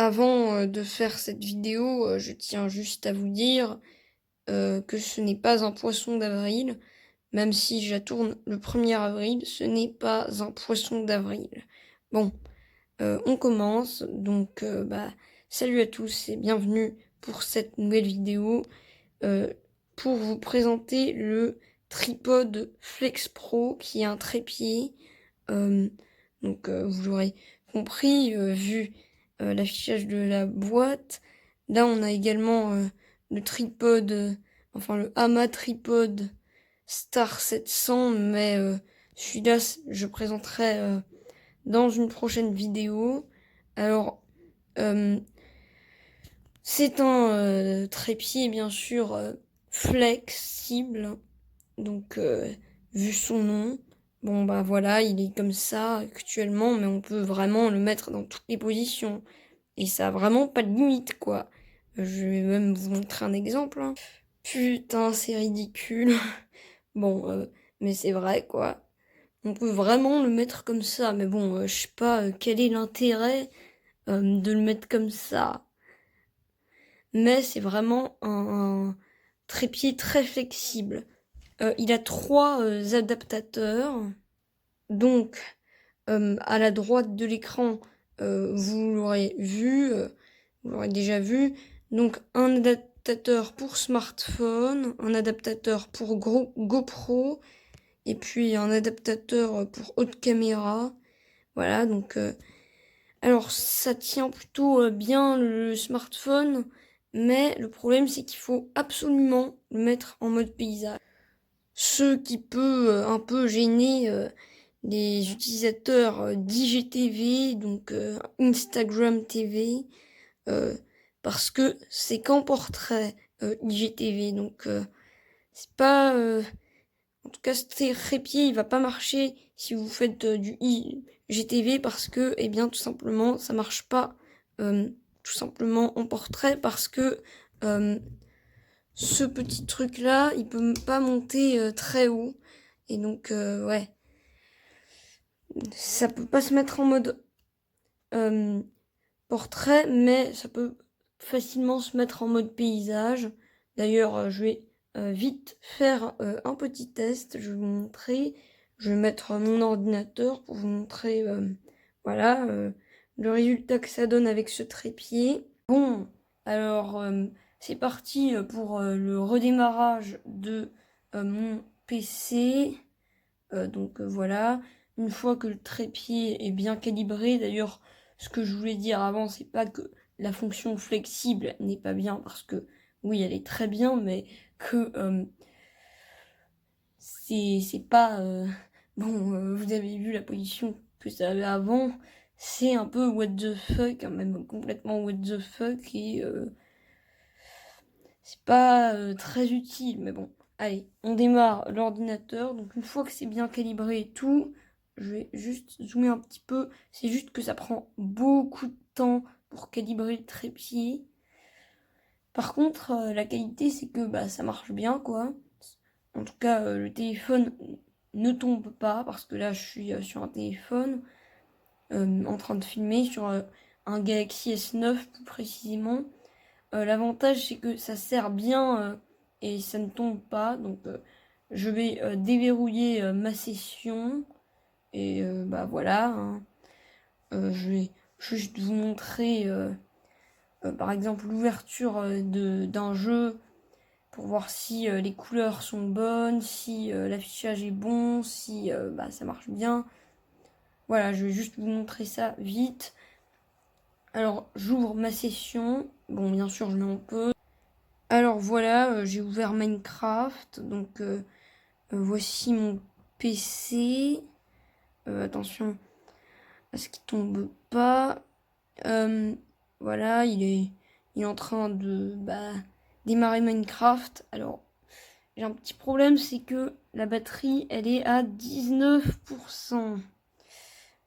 Avant de faire cette vidéo, je tiens juste à vous dire que ce n'est pas un poisson d'avril. Même si je la tourne le 1er avril, ce n'est pas un poisson d'avril. Bon, on commence. Donc, salut à tous et bienvenue pour cette nouvelle vidéo. Pour vous présenter le tripode Flex Pro, qui est un trépied. Vous l'aurez compris, vu l'affichage de la boîte. Là, on a également le tripode, enfin le Hama Tripod Star 700, mais celui-là, je présenterai dans une prochaine vidéo. Alors, c'est un trépied, bien sûr, flexible, donc vu son nom. Bon bah voilà, il est comme ça actuellement, mais on peut vraiment le mettre dans toutes les positions. Et ça a vraiment pas de limite, quoi. Je vais même vous montrer un exemple, hein. Putain, c'est ridicule. Bon, mais c'est vrai, quoi. On peut vraiment le mettre comme ça, mais bon, je sais pas quel est l'intérêt de le mettre comme ça. Mais c'est vraiment un trépied très flexible. Il a 3 adaptateurs. Donc, à la droite de l'écran, vous l'aurez vu, vous l'aurez déjà vu. Donc, un adaptateur pour smartphone, un adaptateur pour GoPro, et puis un adaptateur pour haute caméra. Voilà, donc alors ça tient plutôt bien le smartphone, mais le problème c'est qu'il faut absolument le mettre en mode paysage. Ce qui peut un peu gêner les utilisateurs d'IGTV, donc Instagram TV, parce que c'est qu'en portrait IGTV, donc c'est pas... en tout cas, ce trépied, il va pas marcher si vous faites du IGTV parce que, eh bien, tout simplement, ça marche pas tout simplement en portrait parce que ce petit truc-là, il peut pas monter très haut. Et donc, ouais, ça peut pas se mettre en mode portrait, mais ça peut facilement se mettre en mode paysage. D'ailleurs, je vais vite faire un petit test. Je vais vous montrer. Je vais mettre mon ordinateur pour vous montrer, voilà, le résultat que ça donne avec ce trépied. Bon, alors c'est parti pour le redémarrage de mon PC. Voilà, une fois que le trépied est bien calibré, d'ailleurs, ce que je voulais dire avant, c'est pas que la fonction flexible n'est pas bien, parce que oui, elle est très bien, mais que c'est pas... bon, vous avez vu la position que ça avait avant, c'est un peu what the fuck, hein, même complètement what the fuck, et c'est pas très utile, mais bon. Allez, on démarre l'ordinateur. Donc une fois que c'est bien calibré et tout, je vais juste zoomer un petit peu. C'est juste que ça prend beaucoup de temps pour calibrer le trépied. Par contre, la qualité, c'est que ça marche bien, quoi. En tout cas, le téléphone ne tombe pas, parce que là, je suis sur un téléphone en train de filmer sur un Galaxy S9 plus précisément. L'avantage, c'est que ça serre bien et ça ne tombe pas. Donc, je vais déverrouiller ma session. Et voilà, hein. Je vais juste vous montrer, par exemple, l'ouverture d'un jeu pour voir si les couleurs sont bonnes, si l'affichage est bon, si ça marche bien. Voilà, je vais juste vous montrer ça vite. Alors, j'ouvre ma session. Bon, bien sûr, je mets en pause. Alors voilà, j'ai ouvert Minecraft, donc voici mon PC. Attention à ce qu'il tombe pas. Voilà, il est en train de démarrer Minecraft. Alors, j'ai un petit problème, c'est que la batterie, elle est à 19%.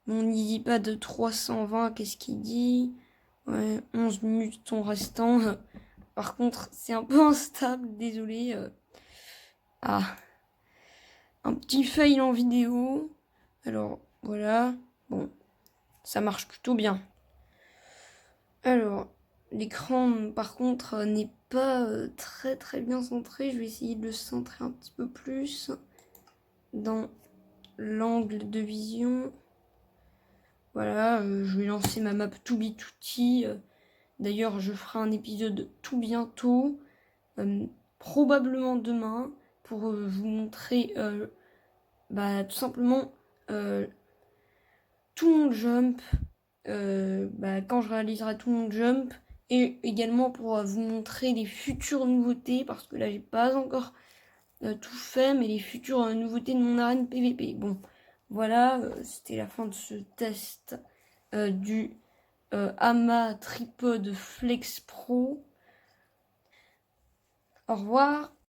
Bon, il dit pas de 320, qu'est-ce qu'il dit? Ouais, 11 minutes sont restant. Par contre, c'est un peu instable, désolé. Ah, un petit fail en vidéo. Alors, voilà. Bon, ça marche plutôt bien. Alors, l'écran, par contre, n'est pas très très bien centré. Je vais essayer de le centrer un petit peu plus dans l'angle de vision. Voilà, je vais lancer ma map Tubi Tutti. D'ailleurs, je ferai un épisode tout bientôt, probablement demain, pour vous montrer tout simplement tout mon jump, quand je réaliserai tout mon jump, et également pour vous montrer les futures nouveautés, parce que là j'ai pas encore tout fait, mais les futures nouveautés de mon arène PVP. Bon, voilà, c'était la fin de ce test du Hama Tripod Flex Pro. Au revoir.